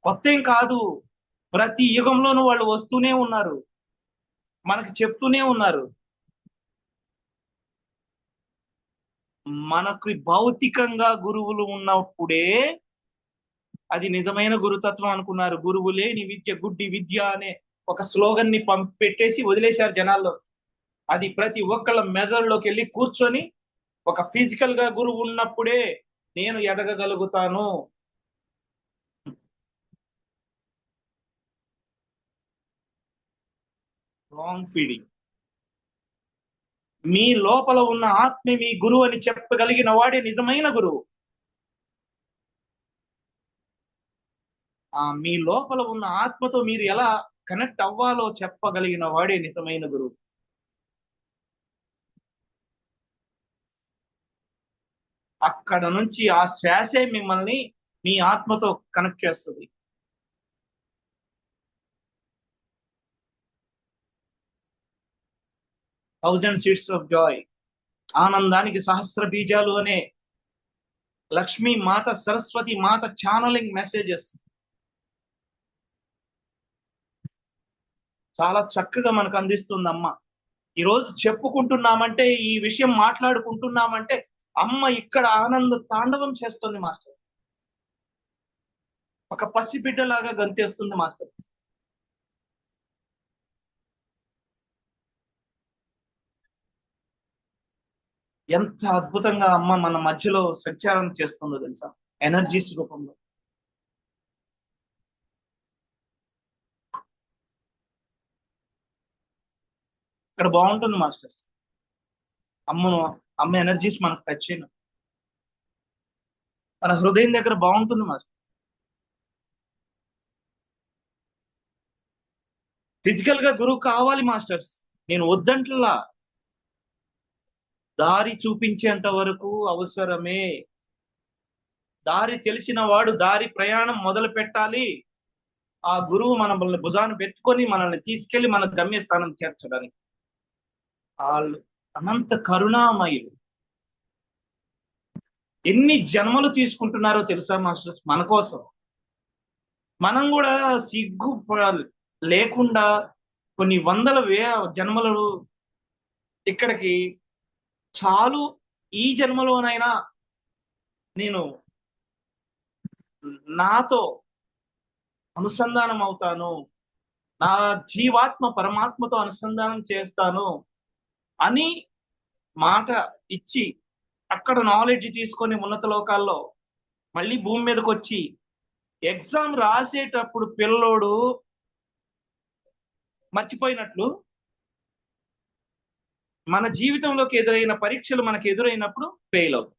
Speaker 1: కొత్త ఏం కాదు, ప్రతి యుగంలోనూ వాళ్ళు వస్తూనే ఉన్నారు, మనకు చెప్తూనే ఉన్నారు. మనకు భౌతికంగా గురువులు ఉన్నప్పుడే అది నిజమైన గురుతత్వం అనుకున్నారు. గురువులే నీ విద్య గుడ్డి విద్య అనే ఒక స్లోగన్ ని పెట్టేసి వదిలేశారు జనాల్లో. అది ప్రతి ఒక్కళ్ళ మెదడులోకి వెళ్ళి కూర్చొని, ఒక ఫిజికల్ గా గురువు ఉన్నప్పుడే నేను ఎదగగలుగుతాను. Wrong feeding. మీ లోపల ఉన్న ఆత్మ మీ గురువు అని చెప్పగలిగిన వాడే నిజమైన గురువు. మీ లోపల ఉన్న ఆత్మతో మీరు ఎలా కనెక్ట్ అవ్వాలో చెప్పగలిగిన వాడే నిజమైన గురువు. అక్కడ నుంచి ఆ శ్వాసే మిమ్మల్ని మీ ఆత్మతో కనెక్ట్ చేస్తుంది. థౌజండ్ సీడ్స్ ఆఫ్ జాయ్, ఆనందానికి సహస్ర బీజాలు అనే లక్ష్మీ మాత, సరస్వతి మాత ఛానలింగ్ మెసేజెస్ చాలా చక్కగా మనకు అందిస్తుంది అమ్మ. ఈ రోజు చెప్పుకుంటున్నామంటే, ఈ విషయం మాట్లాడుకుంటున్నామంటే అమ్మ ఇక్కడ ఆనంద తాండవం చేస్తుంది మాస్టర్. ఒక పసిబిడ్డలాగా గంతేస్తుంది మాస్టర్. ఎంత అద్భుతంగా అమ్మ మన మధ్యలో సంచారం చేస్తుందో తెలుసా, ఎనర్జీస్ రూపంలో. ఇక్కడ బాగుంటుంది మాస్టర్. అమ్మను, అమ్మ ఎనర్జీస్ మనకు టచ్ అయిన మన హృదయం దగ్గర బాగుంటుంది మాస్టర్. ఫిజికల్ గా గురువు కావాలి మాస్టర్స్, నేను వద్దంట్లా. దారి చూపించేంత వరకు అవసరమే. దారి తెలిసిన వాడు దారి ప్రయాణం మొదలు పెట్టాలి. ఆ గురువు మనల్ని భుజాన్ని పెట్టుకొని మనల్ని తీసుకెళ్లి మన గమ్యస్థానం చేర్చడానికి. వాళ్ళు అనంత కరుణామయులు. ఎన్ని జన్మలు తీసుకుంటున్నారో తెలుసా మాస్టర్స్ మన కోసం. మనం కూడా సిగ్గు లేకుండా కొన్ని వందల జన్మలు ఇక్కడికి చాలు, ఈ జన్మలోనైనా నేను నాతో అనుసంధానం అవుతాను, నా జీవాత్మ పరమాత్మతో అనుసంధానం చేస్తాను అని మాట ఇచ్చి అక్కడ నాలెడ్జ్ తీసుకొని ఉన్నత లోకాల్లో మళ్ళీ భూమి మీదకి వచ్చి ఎగ్జామ్ రాసేటప్పుడు పిల్లోడు మర్చిపోయినట్లు, మన జీవితంలోకి ఎదురైన పరీక్షలు మనకు ఎదురైనప్పుడు ఫెయిల్ అవుతాం.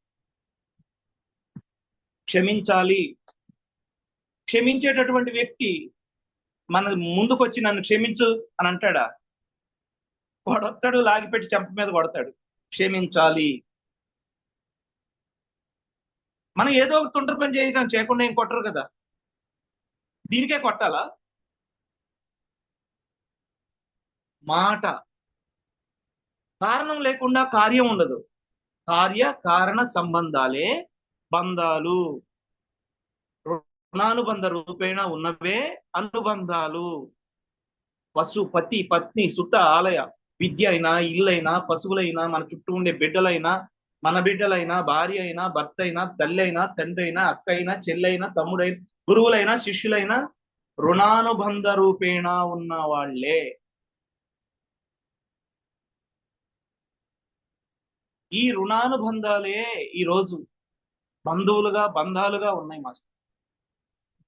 Speaker 1: క్షమించాలి. క్షమించేటటువంటి వ్యక్తి మన ముందుకొచ్చి నన్ను క్షమించు అని అంటాడా? వాడొస్తాడు, లాగిపెట్టి చెంప మీద కొడతాడు. క్షమించాలి. మనం ఏదో ఒక తుండ్ర పని చేయకుండా ఏం కొట్టరు కదా, దీనికే కొట్టాలా? మాట. కారణం లేకుండా కార్యం ఉండదు. కార్య కారణ సంబంధాలే బంధాలు. రుణానుబంధ రూపేణ ఉన్నవే అనుబంధాలు. పశు, పతి, పత్ని, సుత, ఆలయ, విద్య అయినా, ఇల్లైనా, పశువులైనా, మన చుట్టూ ఉండే బిడ్డలైనా, మన బిడ్డలైనా, భార్య అయినా, భర్త అయినా, తల్లి అయినా, తండ్రి అయినా, అక్క అయినా, చెల్లైనా, తమ్ముడైనా, గురువులైనా, శిష్యులైనా రుణానుబంధ రూపేణ ఉన్న వాళ్లే. ఈ రుణానుబంధాలే ఈరోజు బంధువులుగా, బంధాలుగా ఉన్నాయి మాకు.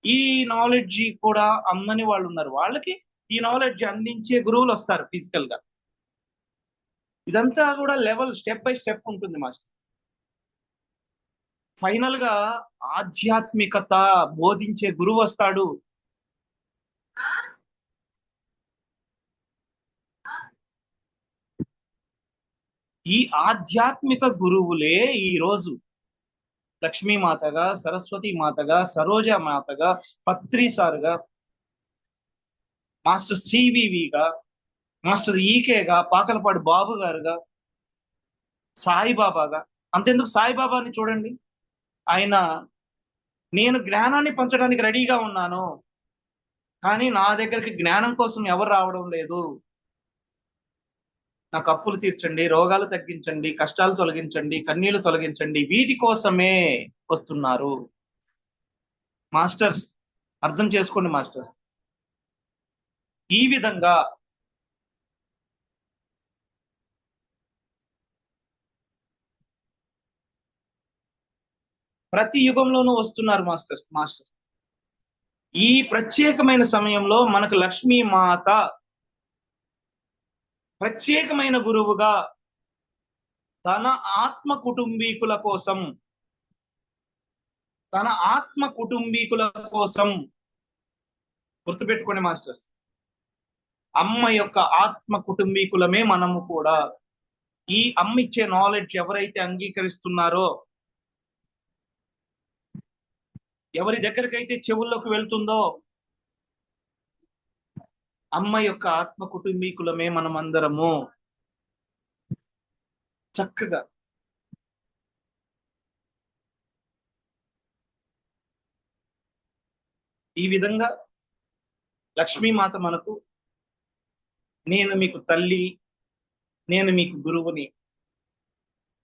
Speaker 1: ఈ నాలెడ్జ్ కూడా అందని వాళ్ళు ఉన్నారు, వాళ్ళకి ఈ నాలెడ్జ్ అందించే గురువులు వస్తారు ఫిజికల్ గా. ఇదంతా కూడా లెవెల్, స్టెప్ బై స్టెప్ ఉంటుంది మాస్టర్. ఫైనల్ గా ఆధ్యాత్మికత బోధించే గురువు వస్తాడు. ఈ ఆధ్యాత్మిక గురువులే ఈ రోజు లక్ష్మీమాతగా, సరస్వతి మాతగా, సరోజ మాతగా, పత్రి సార్గా, మాస్టర్ సివివిగా, మాస్టర్ ఈకేగా, పాకలపాడు బాబు గారుగా, సాయిబాబాగా. అంతెందుకు సాయిబాబాని చూడండి, ఆయన నేను జ్ఞానాన్ని పంచడానికి రెడీగా ఉన్నాను, కానీ నా దగ్గరికి జ్ఞానం కోసం ఎవరు రావడం లేదు, నాకు అప్పులు తీర్చండి, రోగాలు తగ్గించండి, కష్టాలు తొలగించండి, కన్నీళ్లు తొలగించండి, వీటి కోసమే వస్తున్నారు. మాస్టర్స్ అర్థం చేసుకోండి మాస్టర్స్. ఈ విధంగా ప్రతి యుగంలోనూ వస్తున్నారు మాస్టర్స్. ఈ ప్రత్యేకమైన సమయంలో మనకు లక్ష్మీ మాత ప్రత్యేకమైన గురువుగా తన ఆత్మ కుటుంబీకుల కోసం, తన ఆత్మ కుటుంబీకుల కోసం, గుర్తుపెట్టుకోండి మాస్టర్స్, అమ్మ యొక్క ఆత్మ కుటుంబీకులమే మనము కూడా. ఈ అమ్మ ఇచ్చే నాలెడ్జ్ ఎవరైతే అంగీకరిస్తున్నారో ఎవరి దగ్గరకైతే చెవుల్లోకి వెళ్తుందో అమ్మ యొక్క ఆత్మ కుటుంబీకులమే మనం అందరము. చక్కగా ఈ విధంగా లక్ష్మీమాత మనకు, నేను మీకు తల్లి, నేను మీకు గురువుని.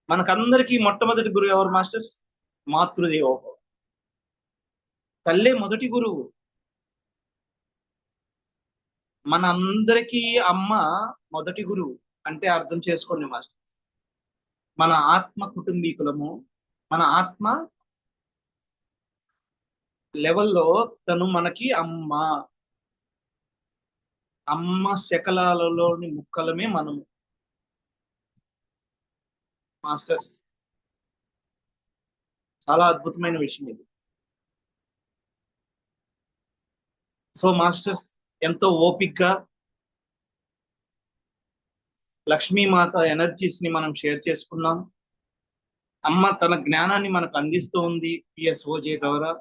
Speaker 1: మనకందరికీ మొట్టమొదటి గురువు ఎవరు మాస్టర్స్? మాతృదేవోభవ. తల్లే మొదటి గురువు. మన అందరికీ అమ్మ మొదటి గురువు. అంటే అర్థం చేసుకోండి మాస్టర్, మన ఆత్మ కుటుంబీకులము, మన ఆత్మ లెవెల్లో తను మనకి అమ్మ. అమ్మ శకలాలలోని ముక్కలమే మనము మాస్టర్స్. చాలా అద్భుతమైన విషయం ఇది. సో మాస్టర్స్, ఎంతో ఓపిక్గా లక్ష్మీమాత ఎనర్జీస్ ని మనం షేర్ చేసుకున్నాం. అమ్మ తన జ్ఞానాన్ని మనకు అందిస్తూ ఉంది పిఎస్ఓజే ద్వారా.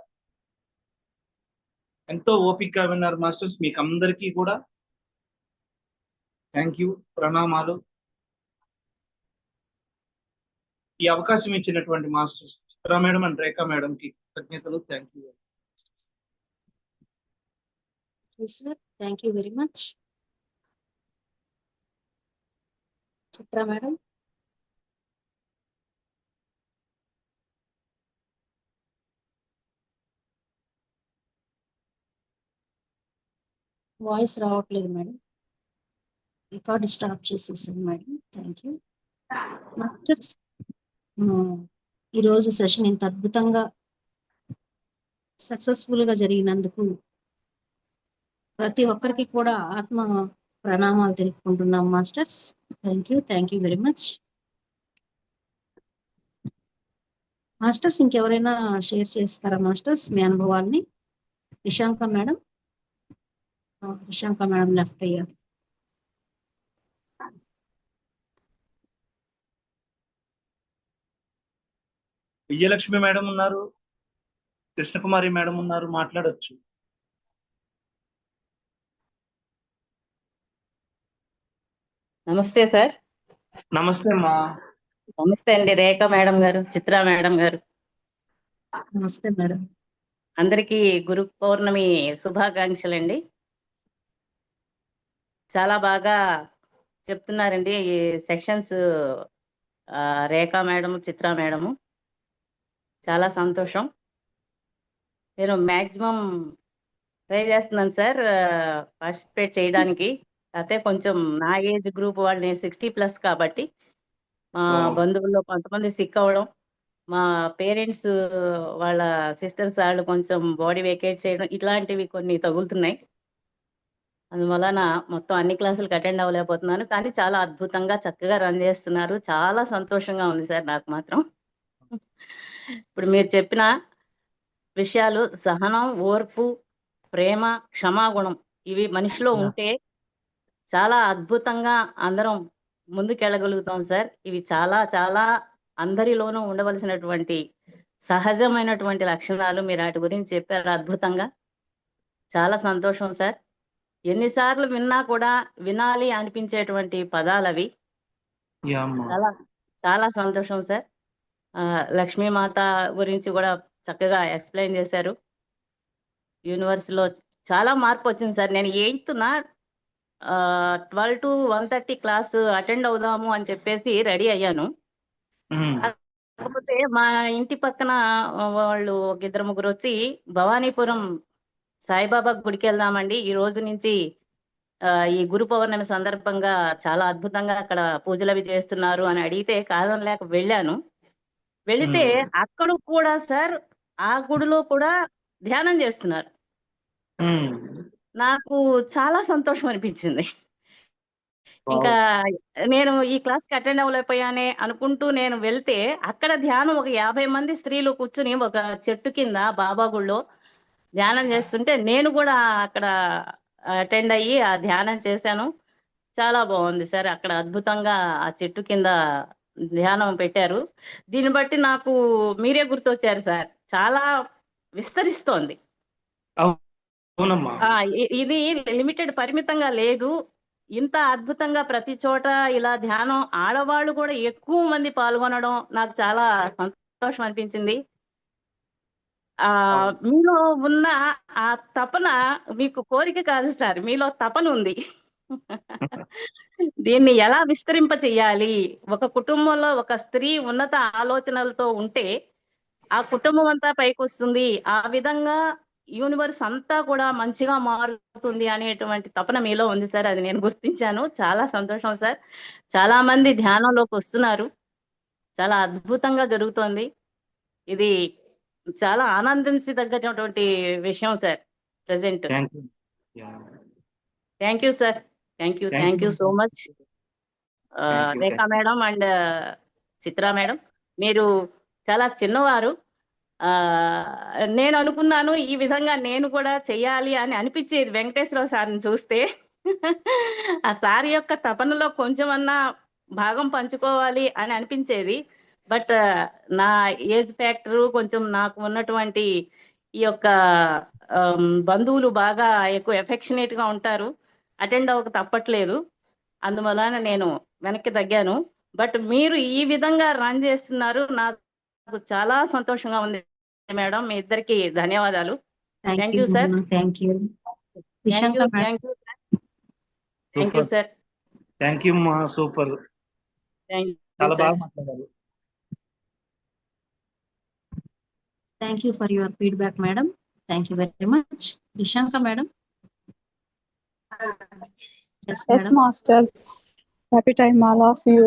Speaker 1: ఎంతో ఓపికగా విన్నారు మాస్టర్స్. మీకు అందరికీ కూడా థ్యాంక్ యూ, ప్రణామాలు. ఈ అవకాశం ఇచ్చినటువంటి masters Chitra madam and Rekha madam కి కృతజ్ఞతలు. Thank you.
Speaker 2: Sir, thank you very much. Chitra madam. Voice రావట్లేదు మేడం. రికార్డు స్టాప్ చేసేసాను మేడం. Thank you. మాస్టర్స్, ఈరోజు సెషన్ ఇంత అద్భుతంగా సక్సెస్ఫుల్ గా జరిగినందుకు ప్రతి ఒక్కరికి కూడా ఆత్మ ప్రణామాలు తెలుపుకుంటున్నాం masters. Thank you very much. Masters, ఇంకెవరైనా షేర్ చేస్తారా మాస్టర్స్ మీ అనుభవాల్ని? Nishanka madam. Nishanka madam left అయ్యారు.
Speaker 1: విజయలక్ష్మి మేడం ఉన్నారు, కృష్ణకుమారి మేడం ఉన్నారు, మాట్లాడొచ్చు.
Speaker 3: నమస్తే సార్.
Speaker 1: నమస్తే అమ్మా.
Speaker 3: నమస్తే అండి రేఖా మేడం గారు, చిత్రా మేడం గారు.
Speaker 2: నమస్తే మేడం.
Speaker 3: అందరికీ గురు పౌర్ణమి శుభాకాంక్షలండి. చాలా బాగా చెప్తున్నారండి ఈ సెక్షన్స్ రేఖా మేడం, చిత్రా మేడము. చాలా సంతోషం. నేను మ్యాక్సిమం ట్రై చేస్తున్నాను సార్ పార్టిసిపేట్ చేయడానికి. అయితే కొంచెం నా ఏజ్ గ్రూప్ వాళ్ళు, నేను 60+ కాబట్టి మా బంధువుల్లో కొంతమంది సిక్ అవ్వడం, మా పేరెంట్స్ వాళ్ళ సిస్టర్స్ వాళ్ళు కొంచెం బాడీ వెకేట్ చేయడం, ఇట్లాంటివి కొన్ని తగులుతున్నాయి. అందువలన మొత్తం అన్ని క్లాసులకు అటెండ్ అవ్వలేకపోతున్నాను. కానీ చాలా అద్భుతంగా చక్కగా రన్ చేస్తున్నారు. చాలా సంతోషంగా ఉంది సార్ నాకు మాత్రం. ఇప్పుడు మీరు చెప్పిన విషయాలు, సహనం, ఓర్పు, ప్రేమ, క్షమాగుణం, ఇవి మనిషిలో ఉంటే చాలా అద్భుతంగా అందరం ముందుకెళ్ళగలుగుతాం సార్. ఇవి చాలా చాలా అందరిలోనూ ఉండవలసినటువంటి సహజమైనటువంటి లక్షణాలు. మీరు వాటి గురించి చెప్పారు అద్భుతంగా. చాలా సంతోషం సార్. ఎన్నిసార్లు విన్నా కూడా వినాలి అనిపించేటువంటి పదాలు అవి. చాలా చాలా సంతోషం సార్. లక్ష్మీమాత గురించి కూడా చక్కగా ఎక్స్ప్లెయిన్ చేశారు. యూనివర్స్లో చాలా మార్పు వచ్చింది సార్. నేను 8th 12 to 1:30 క్లాస్ అటెండ్ అవుదాము అని చెప్పేసి రెడీ అయ్యాను. కాకపోతే మా ఇంటి పక్కన వాళ్ళు ఒక 2-3 వచ్చి, భవానీపురం సాయిబాబా గుడికి వెళ్దామండి, ఈ రోజు నుంచి ఈ గురు పౌర్ణమి సందర్భంగా చాలా అద్భుతంగా అక్కడ పూజలు అవి చేస్తున్నారు అని అడిగితే కారణం లేక వెళ్ళాను. వెళితే అక్కడ కూడా సార్ ఆ గుడిలో కూడా ధ్యానం చేస్తున్నారు. నాకు చాలా సంతోషం అనిపించింది. ఇంకా నేను ఈ క్లాస్కి అటెండ్ అవ్వలేకపోయానే అనుకుంటూ నేను వెళ్తే అక్కడ ధ్యానం ఒక 50 మంది స్త్రీలు కూర్చుని ఒక చెట్టు కింద బాబా గుళ్ళో ధ్యానం చేస్తుంటే నేను కూడా అక్కడ అటెండ్ అయ్యి ఆ ధ్యానం చేశాను. చాలా బాగుంది సార్. అక్కడ అద్భుతంగా ఆ చెట్టు కింద ధ్యానం పెట్టారు. దీన్ని బట్టి నాకు మీరే గుర్తొచ్చారు సార్. చాలా విస్తరిస్తోంది.
Speaker 1: అవునమ్మా.
Speaker 3: ఇది లిమిటెడ్ పరిమితంగా లేదు. ఇంత అద్భుతంగా ప్రతి చోట ఇలా ధ్యానం ఆడవాళ్ళు కూడా ఎక్కువ మంది పాల్గొనడం నాకు చాలా సంతోషం అనిపించింది. మీలో ఉన్న ఆ తపన మీకు కోరిక కాదు సార్, మీలో తపన ఉంది. దీన్ని ఎలా విస్తరింప చెయ్యాలి? ఒక కుటుంబంలో ఒక స్త్రీ ఉన్నత ఆలోచనలతో ఉంటే ఆ కుటుంబం అంతా పైకి వస్తుంది, ఆ విధంగా యూనివర్స్ అంతా కూడా మంచిగా మారుతుంది అనేటువంటి తపన మీలో ఉంది సార్. అది నేను గుర్తించాను. చాలా సంతోషం సార్. చాలా మంది ధ్యానంలోకి వస్తున్నారు. చాలా అద్భుతంగా జరుగుతోంది. ఇది చాలా ఆనందించదగ్గటువంటి విషయం sir. Present
Speaker 1: thank you.
Speaker 3: Thank you sir. Thank you so much. Rekha madam and Chitra madam, మీరు చాలా చిన్నవారు. నేను అనుకున్నాను ఈ విధంగా నేను కూడా చెయ్యాలి అని అనిపించేది వెంకటేశ్వర సార్ని చూస్తే. ఆ సార్ యొక్క తపనలో కొంచెమన్నా భాగం పంచుకోవాలి అని అనిపించేది. బట్ నా ఏజ్ ఫ్యాక్టరు, కొంచెం నాకు ఉన్నటువంటి ఈ యొక్క బంధువులు బాగా ఎక్కువ ఎఫెక్షనేట్ గా ఉంటారు, అటెండ్ అవ్వక తప్పట్లేదు. అందువలన నేను వెనక్కి తగ్గాను. బట్ మీరు ఈ విధంగా రన్ చేస్తున్నారు, నాకు చాలా సంతోషంగా ఉంది మేడం. మీ ఇద్దరికి ధన్యవాదాలు. Thank you sir.
Speaker 2: Thank you
Speaker 3: sir.
Speaker 1: Thank you మా, సూపర్, చాలా బాగా మాట్లాడారు.
Speaker 2: Thank you for your feedback, madam. Thank you very much. Dishanka madam.
Speaker 4: Yes, masters. Happy time all of you.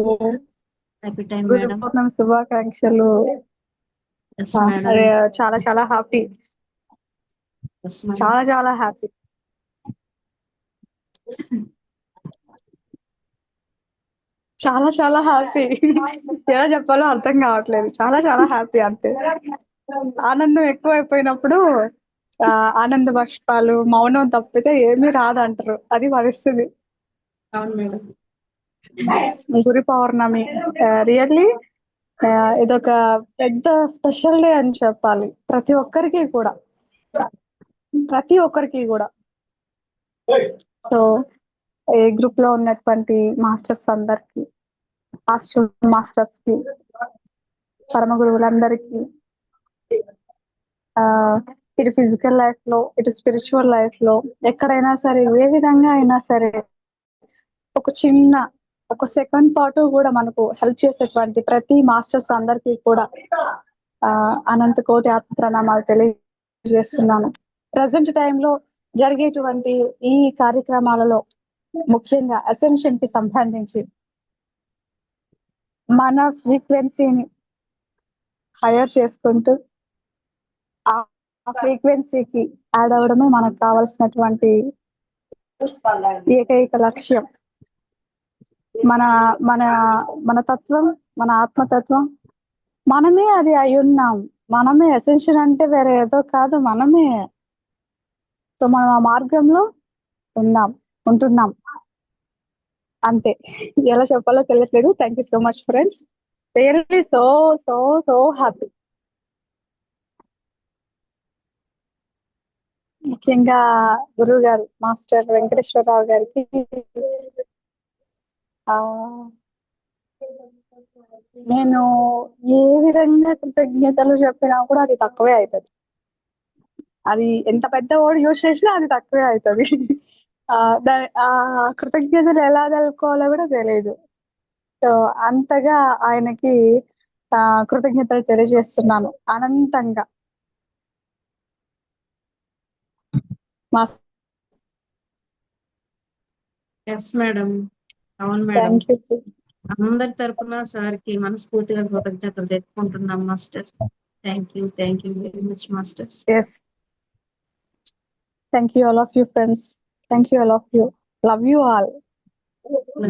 Speaker 2: Happy time,
Speaker 4: Good
Speaker 2: madam.
Speaker 4: morning, శుభాకాంక్షలు.
Speaker 2: Yes, madam.
Speaker 4: చాలా చాలా happy.
Speaker 2: Yes, madam.
Speaker 4: చాలా చాలా happy. చాలా చాలా హ్యాపీ. ఎలా చెప్పాలో అర్థం కావట్లేదు. చాలా చాలా హ్యాపీ అంతే. ఆనందం ఎక్కువైపోయినప్పుడు ఆనంద బాష్పాలు, మౌనం తప్పితే ఏమీ రాదంటారు. అది పరిస్థితి.
Speaker 2: అవును మేడం.
Speaker 4: గురు పౌర్ణమి రియల్లీ ఇదొక పెద్ద స్పెషల్ డే అని చెప్పాలి. ప్రతి ఒక్కరికి కూడా. సో ఏ గ్రూప్ లో ఉన్నటువంటి మాస్టర్స్ అందరికి, మాస్టర్స్ కి, పరమ గురువులందరికీ, ఇటు ఫిజికల్ లైఫ్ లో, ఇటు స్పిరిచువల్ లైఫ్ లో, ఎక్కడైనా సరే, ఏ విధంగా అయినా సరే ఒక సెకండ్ పాటు కూడా మనకు హెల్ప్ చేసేటువంటి ప్రతి మాస్టర్స్ అందరికీ కూడా అనంత కోటి ఆత్మ ప్రణామాలు తెలియజేస్తున్నాను. ప్రజెంట్ టైంలో జరిగేటువంటి ఈ కార్యక్రమాలలో ముఖ్యంగా అసెన్షన్ కి సంబంధించి మన ఫ్రీక్వెన్సీని హైయర్ చేసుకుంటూ ఆ ఫ్రీక్వెన్సీకి యాడ్ అవ్వడమే మనకు కావాల్సినటువంటి ఏకైక లక్ష్యం. మన మన మన తత్వం, మన ఆత్మతత్వం, మనమే అది అయి ఉన్నాం. మనమే ఎసెన్షియల్ అంటే వేరే ఏదో కాదు, మనమే. సో మనం ఆ మార్గంలో ఉంటున్నాం అంతే. ఎలా చెప్పాలో తెలియట్లేదు. Thank you so much friends. Really so so so happy. ముఖ్యంగా గురువు గారు మాస్టర్ వెంకటేశ్వరరావు గారికి నేను ఏ విధంగా కృతజ్ఞతలు చెప్పినా కూడా అది తక్కువే అవుతుంది. అది ఎంత పెద్ద వర్డ్ యూజ్ చేసినా అది తక్కువే అవుతుంది. కృతజ్ఞతలు ఎలా తెలుసుకోవాలో కూడా తెలియదు. సో అంతగా ఆయనకి కృతజ్ఞతలు తెలియజేస్తున్నాను అనంతంగా.
Speaker 2: Yes madam. అవును మేడం.
Speaker 4: Thank you.
Speaker 2: అందరి తరపున సార్కి మనస్ఫూర్తిగా కృతజ్ఞతలు తెలుపుకుంటున్నాం master. Thank you very much masters.
Speaker 4: Yes, thank you all of you friends. Thank you all of you. Love you all.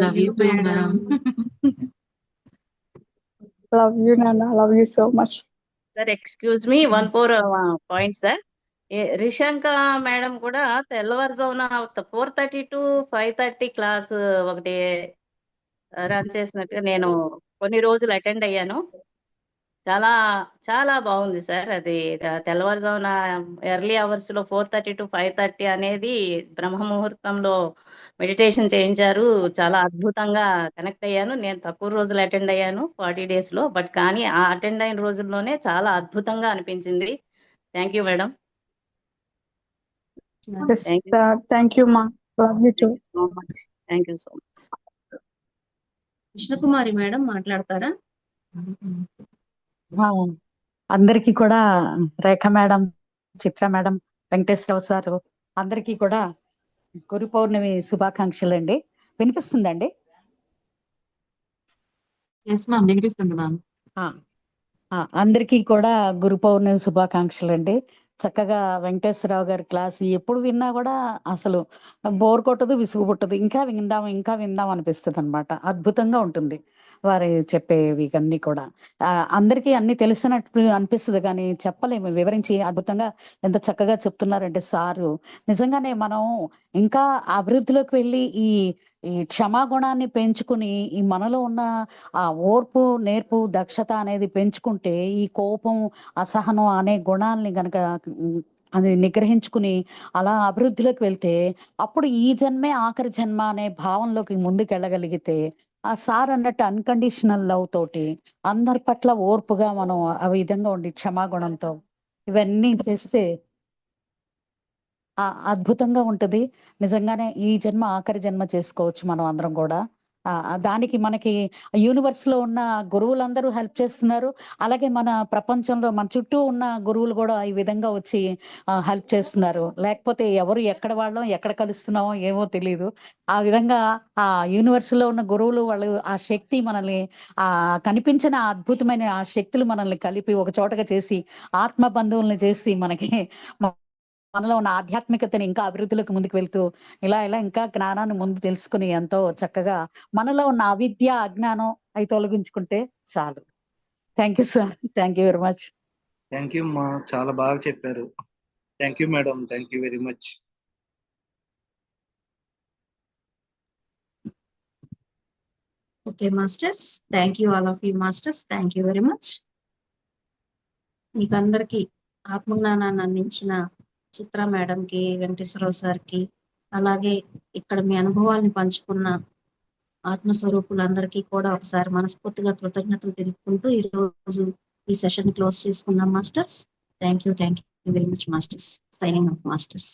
Speaker 2: Love you madam.
Speaker 4: Love you నాన్న. Love you so much.
Speaker 3: Sir excuse me, 1 more point sir. Rishanka madam కూడా తెల్లవారుజామున 4:30 to 5:30 class ఒకటి run చేసినట్టుగా నేను కొన్ని రోజులు attend అయ్యాను. చాలా చాలా బాగుంది సార్. అది తెల్లవారుజామున ఎర్లీ అవర్స్ లో 4:30 to 5:30 అనేది బ్రహ్మ ముహూర్తంలో మెడిటేషన్ చేయించారు. చాలా అద్భుతంగా కనెక్ట్ అయ్యాను. నేను తక్కువ రోజులు అటెండ్ అయ్యాను 40 days లో, బట్ కానీ ఆ అటెండ్ అయిన రోజుల్లోనే చాలా అద్భుతంగా అనిపించింది. Thank you madam. Thank you
Speaker 4: thank you మా. Love you too.
Speaker 3: So much. Thank you so much.
Speaker 2: Krishnakumari madam మాట్లాడతారా?
Speaker 5: అందరికీ కూడా Rekha madam, Chitra madam, Venkateswararao sir అందరికీ కూడా గురు పౌర్ణమి శుభాకాంక్షలు అండి. వినిపిస్తుందండి?
Speaker 2: ఎస్ మ్యామ్, వినిపిస్తుంది మ్యామ్.
Speaker 5: అందరికీ కూడా గురు పౌర్ణమి శుభాకాంక్షలు అండి. చక్కగా వెంకటేశ్వరరావు గారి క్లాస్ ఎప్పుడు విన్నా కూడా అసలు బోర్ కొట్టదు, విసుగు పుట్టదు. ఇంకా విందాం అనిపిస్తుంది అనమాట. అద్భుతంగా ఉంటుంది వారు చెప్పేవి అన్ని కూడా. అందరికీ అన్ని తెలిసినట్టు అనిపిస్తుంది కానీ చెప్పలేము, వివరించి అద్భుతంగా ఎంత చక్కగా చెప్తున్నారంటే సారు. నిజంగానే మనం ఇంకా అభివృద్ధిలోకి వెళ్ళి ఈ క్షమాగుణాన్ని పెంచుకుని ఈ మనలో ఉన్న ఆ ఓర్పు, నేర్పు, దక్షత అనేది పెంచుకుంటే ఈ కోపం, అసహనం అనే గుణాలని గనక అది నిగ్రహించుకుని అలా అభివృద్ధిలోకి వెళ్తే అప్పుడు ఈ జన్మే ఆఖరి జన్మ అనే భావంలోకి ముందుకు వెళ్ళగలిగితే ఆ సార్ అన్నట్టు అన్కండిషనల్ లవ్ తోటి అందరి పట్ల ఓర్పుగా మనం ఆ విధంగా ఉండి క్షమాగుణంతో ఇవన్నీ చేస్తే అద్భుతంగా ఉంటది. నిజంగానే ఈ జన్మ ఆఖరి జన్మ చేసుకోవచ్చు మనం అందరం కూడా. దానికి మనకి యూనివర్స్ లో ఉన్న గురువులందరూ హెల్ప్ చేస్తున్నారు. అలాగే మన ప్రపంచంలో మన చుట్టూ ఉన్న గురువులు కూడా ఈ విధంగా వచ్చి హెల్ప్ చేస్తున్నారు. లేకపోతే ఎవరు ఎక్కడ వాళ్ళం ఎక్కడ కలుస్తున్నామో ఏమో తెలియదు. ఆ విధంగా ఆ యూనివర్స్ లో ఉన్న గురువులు వాళ్ళు ఆ శక్తి మనల్ని కనిపించిన అద్భుతమైన ఆ శక్తులు మనల్ని కలిపి ఒక చోటగా చేసి ఆత్మ బంధువుల్ని చేసి మనకి మనలో ఉన్న ఆధ్యాత్మికతని ఇంకా అభివృద్ధిలోకి ముందుకు వెళ్తూ ఇలా ఇంకా జ్ఞానాన్ని ముందు తెలుసుకుని ఎంతో చక్కగా మనలో ఉన్న అవిద్య, అజ్ఞానం అవి తొలగించుకుంటే చాలు. Thank you sir. Thank you very much.
Speaker 1: Thank you అమ్మా, చాలా బాగా చెప్పారు. Thank you madam, thank you very much.
Speaker 2: Okay masters, thank you all of you masters, thank you very much. మీకు అందరికీ ఆత్మజ్ఞానాన్ని అందించిన చిత్ర మేడంకి, వెంకటేశ్వరరావు సార్కి, అలాగే ఇక్కడ మీ అనుభవాల్ని పంచుకున్న ఆత్మస్వరూపులందరికీ కూడా ఒకసారి మనస్ఫూర్తిగా కృతజ్ఞతలు తెలుపుకుంటూ ఈ రోజు ఈ సెషన్ క్లోజ్ చేసుకుందాం masters. Thank you very much masters. Signing off masters.